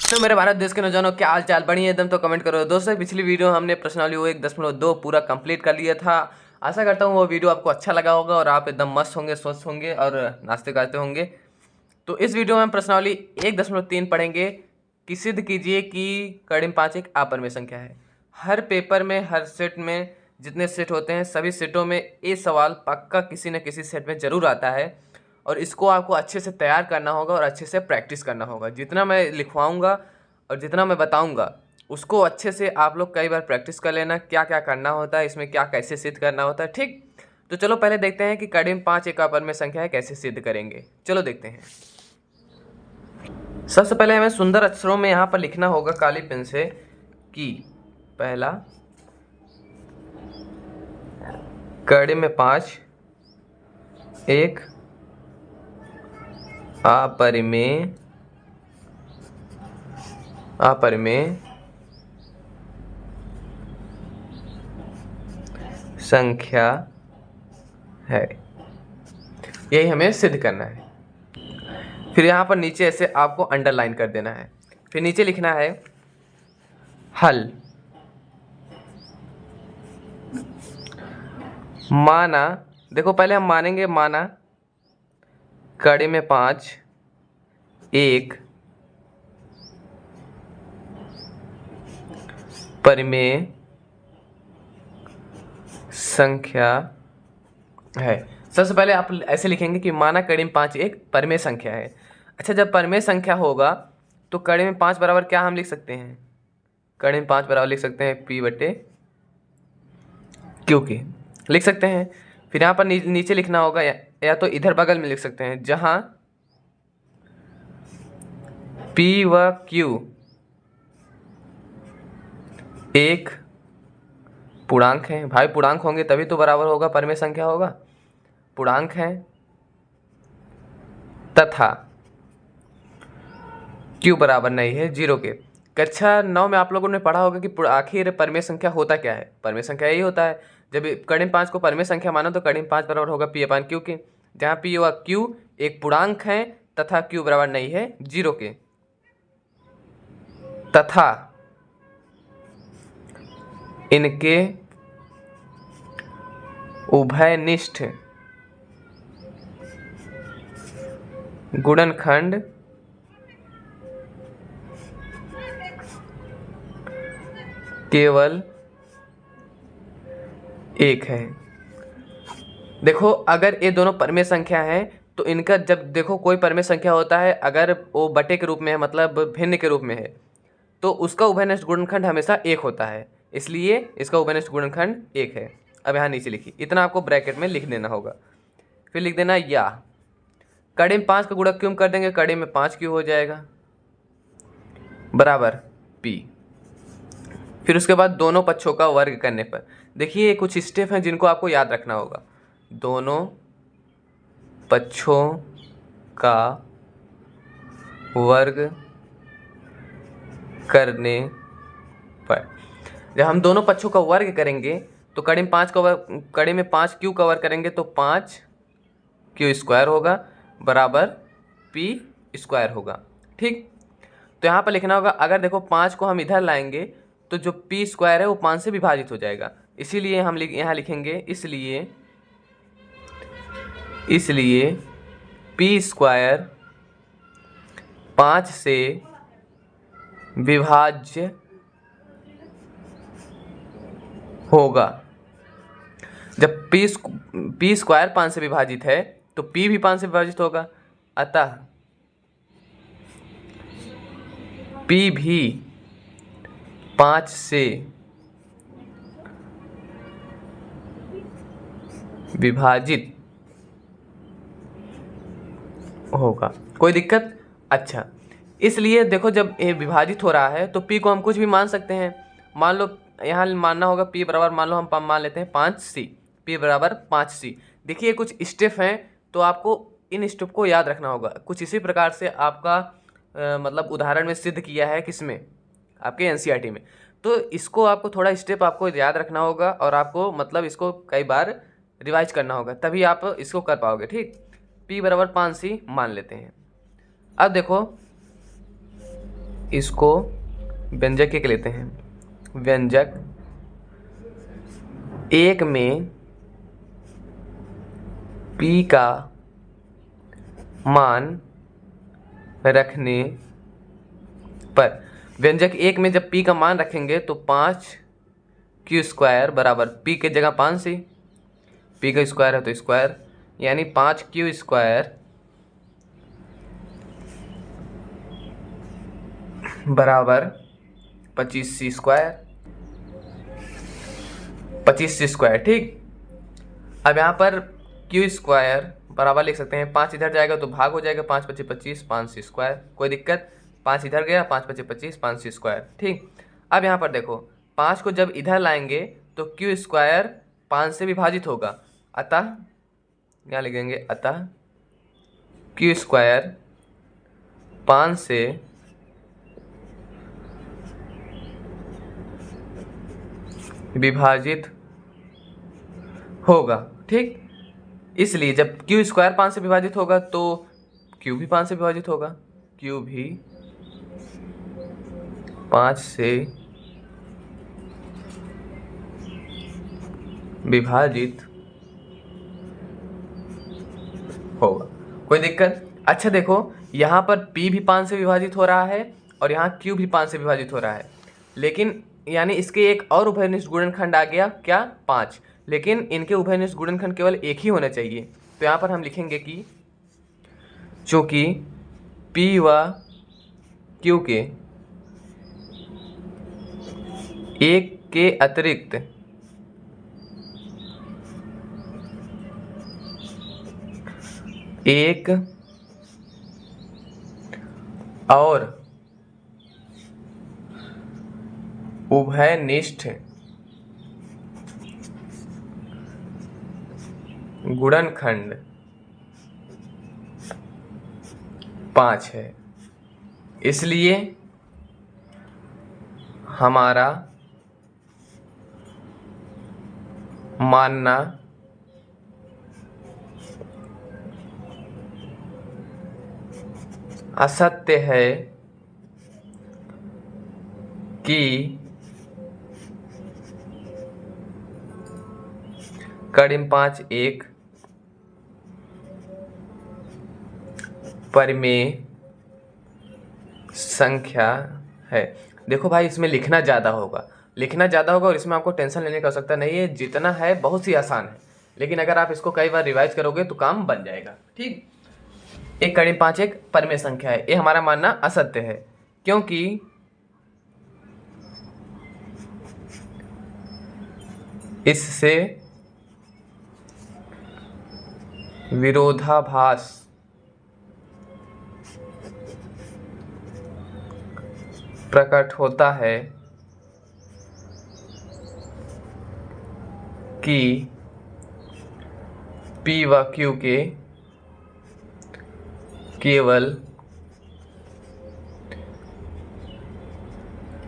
तो मेरे भारत देश के नौजवानों क्या हाल चाल, बढ़िया एकदम। तो कमेंट करो दोस्तों। पिछली वीडियो हमने प्रश्नावली वो 1.2 पूरा कंप्लीट कर लिया था। आशा करता हूँ वो वीडियो आपको अच्छा लगा होगा और आप एकदम मस्त होंगे, स्वस्थ होंगे और नाचते गाते होंगे। तो इस वीडियो में हम प्रश्नावली 1.3 पढ़ेंगे कि सिद्ध कीजिए कि कड़िम 5 एक अपरिमेय संख्या है। हर पेपर में, हर सेट में जितने सेट होते हैं सभी सेटों में ये सवाल पक्का किसी न किसी सेट में ज़रूर आता है और इसको आपको अच्छे से तैयार करना होगा और अच्छे से प्रैक्टिस करना होगा। जितना मैं लिखवाऊंगा और जितना मैं बताऊंगा उसको अच्छे से आप लोग कई बार प्रैक्टिस कर लेना, क्या क्या करना होता है, इसमें क्या कैसे सिद्ध करना होता है। ठीक, तो चलो पहले देखते हैं कि कड़िम 5 एक अपरिमेय संख्या है, कैसे सिद्ध करेंगे। चलो देखते हैं। सबसे पहले हमें सुंदर अक्षरों में यहाँ पर लिखना होगा काली पेन से कि पहला कड़िम में 5 एक अपरिमेय संख्या है। यही हमें सिद्ध करना है। फिर यहाँ पर नीचे ऐसे आपको अंडरलाइन कर देना है। फिर नीचे लिखना है हल। माना, देखो पहले हम मानेंगे, माना कड़ी में 5 एक परिमेय संख्या है। सबसे पहले आप ऐसे लिखेंगे कि माना कड़ी में 5 एक परिमेय संख्या है। अच्छा, जब परिमेय संख्या होगा तो कड़ी में 5 बराबर क्या हम लिख सकते हैं? कड़ी में 5 बराबर लिख सकते हैं P बटे Q के, लिख सकते हैं। फिर यहाँ पर नीचे लिखना होगा या तो इधर बगल में लिख सकते हैं, जहाँ P व Q एक पूर्णांक है। भाई पूर्णांक होंगे तभी तो बराबर होगा, परिमेय संख्या होगा। पूर्णांक है तथा Q बराबर नहीं है 0 के। कक्षा 9 में आप लोगों ने पढ़ा होगा कि आखिर परिमेय संख्या होता क्या है। परिमेय संख्या यही होता है, जब कड़िम 5 को परिमेय संख्या मानो तो कड़िम 5 बराबर होगा P अपान Q के, जहाँ P व Q एक पूर्णांक है तथा Q बराबर नहीं है 0 के, तथा इनके उभयनिष्ठ गुणनखंड केवल एक है। देखो अगर ये दोनों परिमेय संख्या हैं तो इनका, जब देखो कोई परिमेय संख्या होता है अगर वो बटे के रूप में है, मतलब भिन्न के रूप में है, तो उसका उभयनिष्ठ गुणनखंड हमेशा एक होता है, इसलिए इसका उभयनिष्ठ गुणनखंड एक है। अब यहाँ नीचे लिखिए, इतना आपको ब्रैकेट में लिख देना होगा। फिर लिख देना या कड़ी में 5 का गुणक क्यों कर देंगे, कड़ी में 5 क्यों हो जाएगा बराबर P। फिर उसके बाद दोनों पक्षों का वर्ग करने पर, देखिए कुछ स्टेप हैं जिनको आपको याद रखना होगा। दोनों पक्षों का वर्ग करने पर, जब हम दोनों पक्षों का वर्ग करेंगे तो कड़ी में 5 का वर्ग, कड़ी में 5 क्यू का वर्ग करेंगे तो 5 क्यू स्क्वायर होगा बराबर P स्क्वायर होगा। ठीक, तो यहाँ पर लिखना होगा, अगर देखो 5 को हम इधर लाएंगे तो जो P स्क्वायर है वो 5 से विभाजित हो जाएगा, इसीलिए हम यहाँ लिखेंगे इसलिए P स्क्वायर 5 से विभाज्य होगा। जब P स्क्वायर 5 से विभाजित है तो P भी 5 से विभाजित होगा, अतः P भी 5 से विभाजित होगा। कोई दिक्कत? अच्छा, इसलिए देखो जब ये विभाजित हो रहा है तो P को हम कुछ भी मान सकते हैं। मान लो यहाँ मानना होगा P बराबर, मान लो हम मान लेते हैं 5C, P बराबर 5C। देखिए कुछ स्टेप हैं तो आपको इन स्टेप को याद रखना होगा। कुछ इसी प्रकार से आपका मतलब उदाहरण में सिद्ध किया है, किसमें, आपके एनसीईआरटी में। तो इसको आपको थोड़ा स्टेप आपको याद रखना होगा और आपको मतलब इसको कई बार रिवाइज करना होगा, तभी आप इसको कर पाओगे। ठीक, P बराबर 5C मान लेते हैं। अब देखो इसको व्यंजक एक लेते हैं। व्यंजक एक में p का मान रखने पर, व्यंजक एक में जब p का मान रखेंगे तो 5q² बराबर p की जगह 5 से, p का स्क्वायर है तो स्क्वायर, यानी 5q² बराबर 25c²। ठीक। अब यहाँ पर q² बराबर लिख सकते हैं, 5 इधर जाएगा तो भाग हो जाएगा, 5 × 25 5c², कोई दिक्कत, 5 इधर गया, 5 × 25 5c²। ठीक। अब यहाँ पर देखो 5 को जब इधर लाएंगे तो q² 5 से विभाजित होगा, अतः यहाँ लिखेंगे अतः q² 5 से विभाजित होगा। ठीक। इसलिए जब q² 5 से विभाजित होगा तो q भी 5 से विभाजित होगा, q भी 5 से विभाजित होगा, कोई दिक्कत। अच्छा देखो यहाँ पर p भी 5 से विभाजित हो रहा है और यहाँ q भी 5 से विभाजित हो रहा है, लेकिन यानी इसके एक और उभयनिष्ठ गुणनखंड आ गया, क्या, 5। लेकिन इनके उभयनिष्ठ गुणनखंड केवल एक ही होना चाहिए, तो यहाँ पर हम लिखेंगे कि चूंकि p व q के एक के अतिरिक्त एक और उभयनिष्ठ गुणनखंड 5 है, इसलिए हमारा मानना असत्य है कि कड़िम 5 एक परिमेय संख्या है। देखो भाई इसमें लिखना ज़्यादा होगा और इसमें आपको टेंशन लेने की आवश्यकता नहीं है, जितना है बहुत ही आसान है, लेकिन अगर आप इसको कई बार रिवाइज करोगे तो काम बन जाएगा। ठीक। एक कड़िम 5 एक परिमेय संख्या है, ये हमारा मानना असत्य है, क्योंकि इससे विरोधाभास प्रकट होता है कि p व q के केवल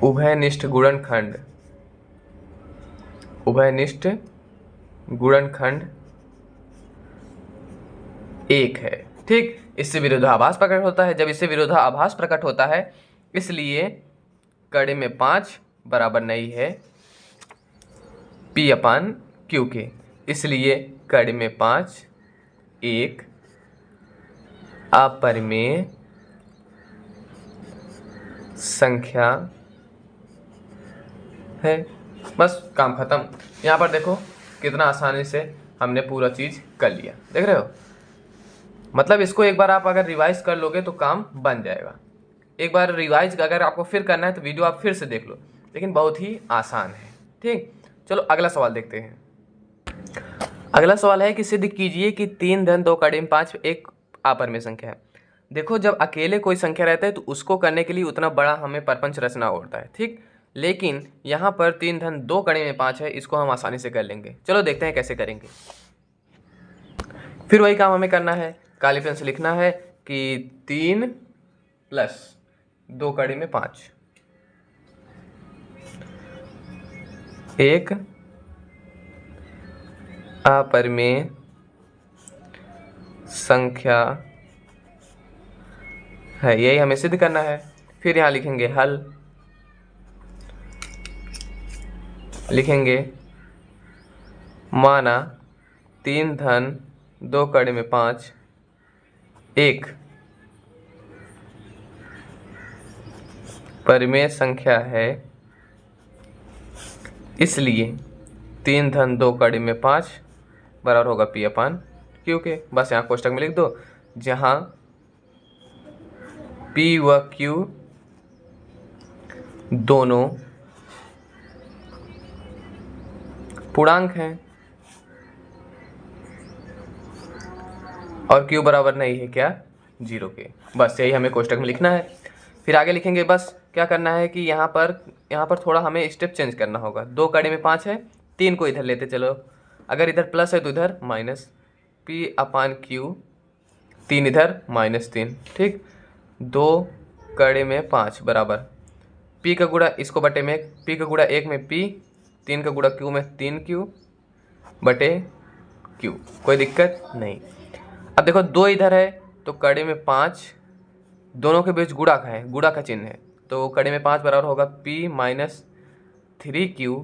उभयनिष्ठ गुणनखंड एक है। ठीक। इससे विरोधाभास प्रकट होता है, जब इससे विरोधाभास प्रकट होता है इसलिए कड़िम 5 बराबर नहीं है p/q के, इसलिए कड़िम 5 एक अपरिमेय संख्या है। बस काम खत्म। यहाँ पर देखो कितना आसानी से हमने पूरा चीज़ कर लिया, देख रहे हो। मतलब इसको एक बार आप अगर रिवाइज कर लोगे तो काम बन जाएगा। एक बार रिवाइज अगर आपको फिर करना है तो वीडियो आप फिर से देख लो, लेकिन बहुत ही आसान है। ठीक। चलो अगला सवाल देखते हैं। अगला सवाल है कि सिद्ध कीजिए कि 3 धन 2 कड़िम 5 एक अपरिमेय संख्या है। देखो जब अकेले कोई संख्या रहता है तो उसको करने के लिए उतना बड़ा हमें प्रपंच रचना होता है। ठीक। लेकिन यहाँ पर 3 धन 2 कड़िम 5 है, इसको हम आसानी से कर लेंगे। चलो देखते हैं कैसे करेंगे। फिर वही काम हमें करना है, काली पेन से लिखना है कि 3 + 2 कड़िम 5 एक अपरिमेय संख्या है, यही हमें सिद्ध करना है। फिर यहाँ लिखेंगे हल, लिखेंगे माना 3 धन 2 कड़े में 5 एक परिमेय संख्या है, इसलिए 3 धन 2 कड़ी में 5 बराबर होगा पी अपान क्यू के। बस यहाँ कोष्टक में लिख दो, जहाँ पी व क्यू दोनों पूर्णांक हैं और क्यू बराबर नहीं है क्या, 0 के। बस यही हमें कोष्टक में लिखना है। फिर आगे लिखेंगे, बस क्या करना है कि यहाँ पर थोड़ा हमें स्टेप चेंज करना होगा। 2 कड़ी में 5 है, 3 को इधर लेते चलो, अगर इधर प्लस है तो इधर माइनस, पी अपान क्यू, 3 इधर -3, ठीक। 2 कड़ी में 5 बराबर पी का गुणा इसको बटे में, पी का गुणा 1 में पी, 3 का गुणा क्यू में 3 क्यू बटे क्यू, कोई दिक्कत नहीं। अब देखो 2 इधर है तो कड़ी में 5, दोनों के बीच गुणा का है, गुणा का चिन्ह है, तो कड़ी में 5 बराबर होगा p माइनस 3q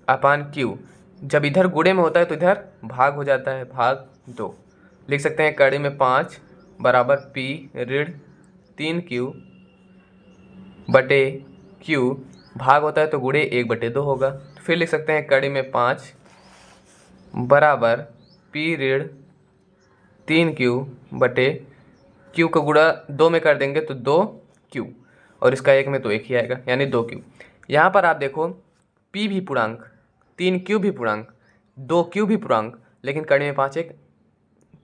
अपान क्यू। जब इधर गुणे में होता है तो इधर भाग हो जाता है, भाग 2। लिख सकते हैं कड़ी में 5 बराबर p ऋण 3q बटे q, भाग होता है तो गुणे 1/2 होगा। फिर लिख सकते हैं कड़ी में 5 बराबर p ऋण 3q बटे q का गुणा 2 में कर देंगे तो 2q, और इसका 1 में तो 1 ही आएगा, यानी 2q। यहाँ पर आप देखो p भी पूर्णांक, 3q भी पूर्णांक, 2q भी पूर्णांक, लेकिन कड़ी में 5 एक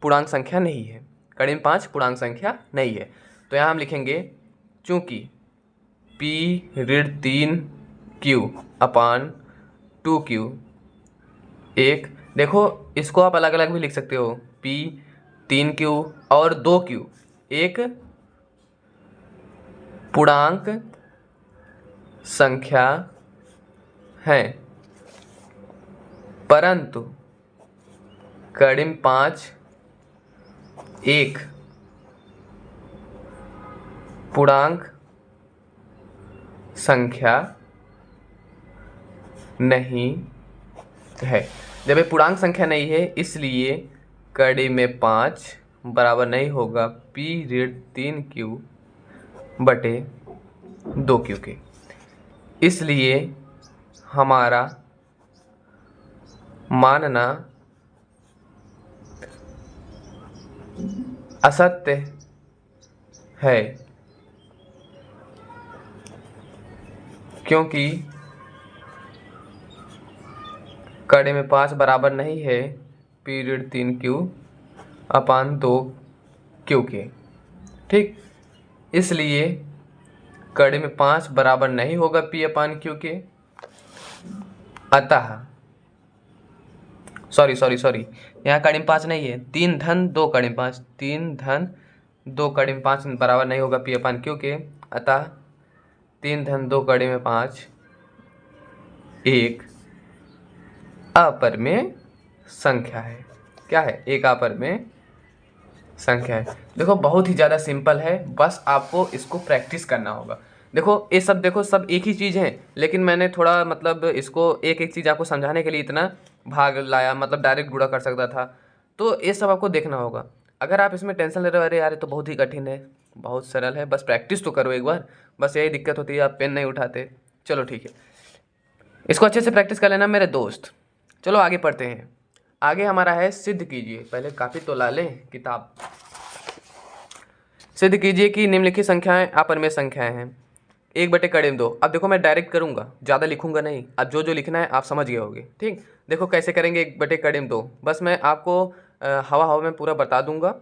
पूर्णांक संख्या नहीं है, कड़ी में 5 पूर्णांक संख्या नहीं है। तो यहाँ हम लिखेंगे चूँकि p ऋण 3q अपान 2q एक, देखो इसको आप अलग अलग भी लिख सकते हो, p 3q और 2q एक पूर्णांक संख्या है, परंतु कड़ी में 5 एक पूर्णांक संख्या नहीं है। जब ये पूर्णांक संख्या नहीं है, इसलिए कड़ी में 5 बराबर नहीं होगा p ऋण 3q बटे 2q के। इसलिए हमारा मानना असत्य है, क्योंकि कड़ी में 5 बराबर नहीं है p ऋण 3q अपान 2q के, ठीक। इसलिए कड़ी में 5 बराबर नहीं होगा p अपान q के। अतः सॉरी यहाँ कड़ी में 5 नहीं है, 3 धन 2 कड़ी में 5, 3 धन 2 कड़ी में 5 बराबर नहीं होगा p अपान q के। अतः 3 धन 2 कड़ी में 5 एक अपरिमेय संख्या है। क्या है? एक अपरिमेय संख्या है। देखो बहुत ही ज़्यादा सिंपल है, बस आपको इसको प्रैक्टिस करना होगा। देखो ये सब, देखो सब एक ही चीज़ है, लेकिन मैंने थोड़ा मतलब इसको एक एक चीज़ आपको समझाने के लिए इतना भाग लाया, मतलब डायरेक्ट गुणा कर सकता था। तो ये सब आपको देखना होगा। अगर आप इसमें टेंशन ले रहे हो, अरे यार ये तो बहुत ही कठिन है, बहुत सरल है, बस प्रैक्टिस तो करो एक बार। बस यही दिक्कत होती है, आप पेन नहीं उठाते। चलो ठीक है, इसको अच्छे से प्रैक्टिस कर लेना मेरे दोस्त। चलो आगे पढ़ते हैं। आगे हमारा है सिद्ध कीजिए। पहले काफ़ी तो ला लें किताब। सिद्ध कीजिए कि निम्नलिखित संख्याएं अपरिमेय संख्याएं हैं। 1/2। अब देखो मैं डायरेक्ट करूंगा, ज़्यादा लिखूंगा नहीं। अब जो जो लिखना है आप समझ गए होगे, ठीक। देखो कैसे करेंगे 1/2, बस मैं आपको हवा में पूरा बता दूंगा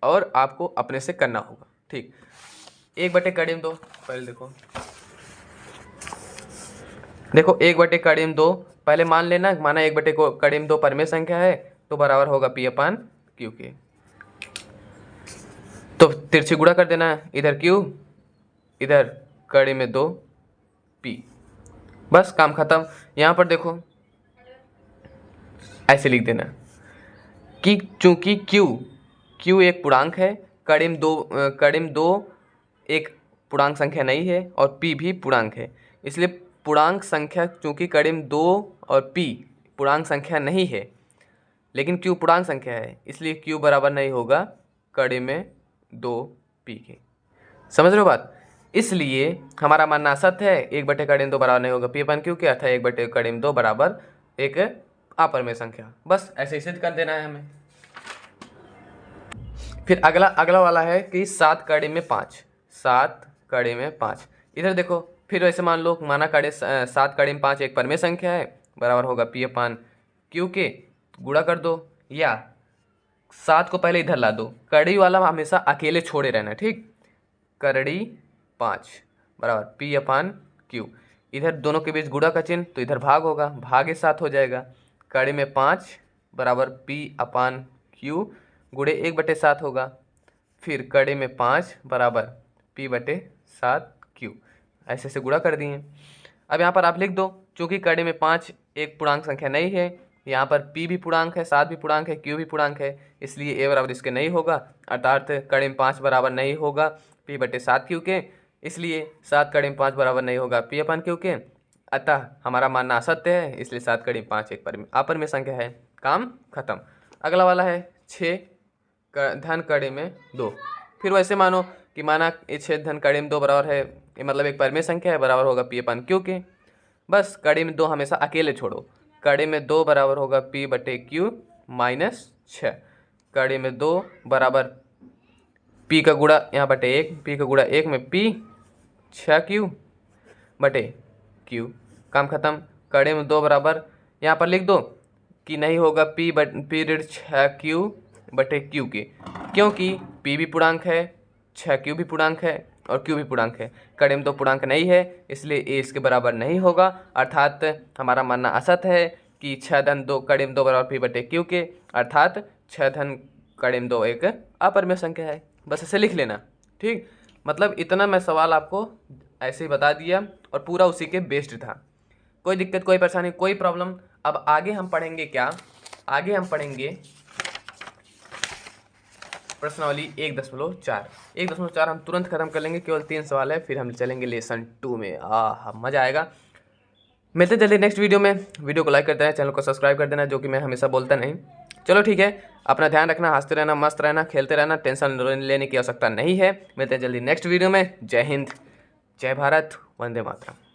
और आपको अपने से करना होगा, ठीक। 1/2 पहले देखो 1/2 पहले मान लेना, माना 1/2 परिमेय संख्या है तो बराबर होगा p अपान क्यू के। तो तिरछी गुणा कर देना, इधर q इधर कड़ी में 2 p, बस काम खत्म। यहाँ पर देखो ऐसे लिख देना कि चूंकि q एक पूर्णांक है, कड़ी में 2 एक पूर्णांक संख्या नहीं है और p भी पूर्णांक है, इसलिए पूर्णांक संख्या चूँकि कड़ी में 2 और p पूर्णांक संख्या नहीं है लेकिन q पूर्णांक संख्या है, इसलिए q बराबर नहीं होगा कड़ी में 2p के। समझ रहे हो बात? इसलिए हमारा मानना सत्य है 1/2 कड़ी में 2 बराबर नहीं होगा p अपन q के, अर्थात 1/2 कड़ी में 2 बराबर एक अपरिमेय संख्या। बस ऐसे ही सिद्ध कर देना है हमें। फिर अगला वाला है कि 7 कड़ी में 5। 7 कड़ी में 5, इधर देखो फिर वैसे मान लो, माना 7 कड़ी में 5 एक परिमेय संख्या है, बराबर होगा p/q के, गुणा कर दो या 7 को पहले इधर ला दो। कड़ी वाला हमेशा अकेले छोड़े रहना, ठीक। कड़ी 5 बराबर p/q, इधर दोनों के बीच गुणा का चिन्ह तो इधर भाग होगा, भागे 7 हो जाएगा। कड़ी में 5 बराबर p/q गुणे 1/7 होगा। फिर कड़ी में 5 बराबर p/7q, ऐसे से गुणा कर दिए। अब यहाँ पर आप लिख दो, चूँकि कड़ी में 5 एक पूर्णांक संख्या नहीं है, यहाँ पर p भी पूर्णांक है, 7 भी पूर्णांक है, q भी पूर्णांक है, इसलिए a बराबर इसके नहीं होगा, अर्थात कड़ी में 5 बराबर नहीं होगा p/7q के, इसलिए 7 कड़ी में 5 बराबर नहीं होगा p/q के। अतः हमारा मानना असत्य है, इसलिए 7 कड़ी में 5 एक अपरिमेय संख्या है। काम खत्म। अगला वाला है 6 धन कड़ी में 2। फिर वैसे मानो कि माना 6 धन कड़ी में 2 बराबर है, ये मतलब एक परिमेय संख्या है, बराबर होगा p/q के। बस कड़ी में 2 हमेशा अकेले छोड़ो। कड़ी में 2 बराबर होगा p/q - 6। कड़ी में 2 बराबर p का गुणा यहाँ बटे 1, p का गुणा 1 में p 6q बटे q। काम खत्म। कड़ी में 2 बराबर यहाँ पर लिख दो कि नहीं होगा p पीरियड 6q बटे q के, क्योंकि p भी पूर्णांक है, 6q भी पूर्णांक है और q भी पूर्णांक है। कड़ी में 2 पूर्णांक नहीं है, इसलिए a इसके बराबर नहीं होगा, अर्थात हमारा मानना असत्य है कि 6 धन 2 कड़ी में 2 बराबर p/q के, अर्थात 6 धन कड़ी में 2 एक अपरिमेय संख्या है। बस ऐसे लिख लेना, ठीक। मतलब इतना मैं सवाल आपको ऐसे ही बता दिया और पूरा उसी के बेस्ड था। कोई दिक्कत, कोई परेशानी, कोई प्रॉब्लम। अब आगे हम पढ़ेंगे क्या? आगे हम पढ़ेंगे प्रश्नावली 1.4। 1.4 हम तुरंत खत्म कर लेंगे, केवल 3 सवाल है, फिर हम चलेंगे लेसन 2 में। मज़ा आएगा। मिलते जल्दी नेक्स्ट वीडियो में। वीडियो को लाइक कर देना, चैनल को सब्सक्राइब कर देना, जो कि मैं हमेशा बोलता नहीं। चलो ठीक है, अपना ध्यान रखना, हंसते रहना, मस्त रहना, खेलते रहना, टेंशन लेने की आवश्यकता नहीं है। मिलते हैं जल्दी नेक्स्ट वीडियो में। जय हिंद, जय भारत, वंदे मातरम।